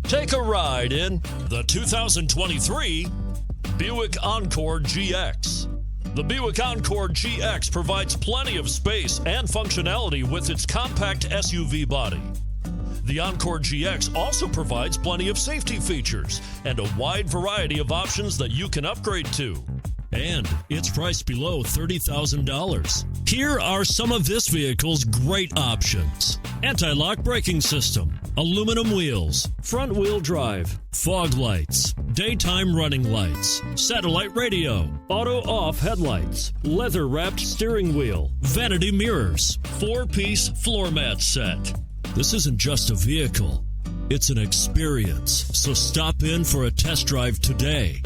Take a ride in the 2023 Buick Encore GX. The Buick Encore GX provides plenty of space and functionality with its compact SUV body. The Encore GX also provides plenty of safety features and a wide variety of options that you can upgrade to. And it's priced below $30,000. Here are some of this vehicle's great options: anti-lock braking system, aluminum wheels, front-wheel drive, fog lights, daytime running lights, satellite radio, auto-off headlights, leather-wrapped steering wheel, vanity mirrors, 4-piece floor mat set. This isn't just a vehicle, it's an experience. So stop in for a test drive today.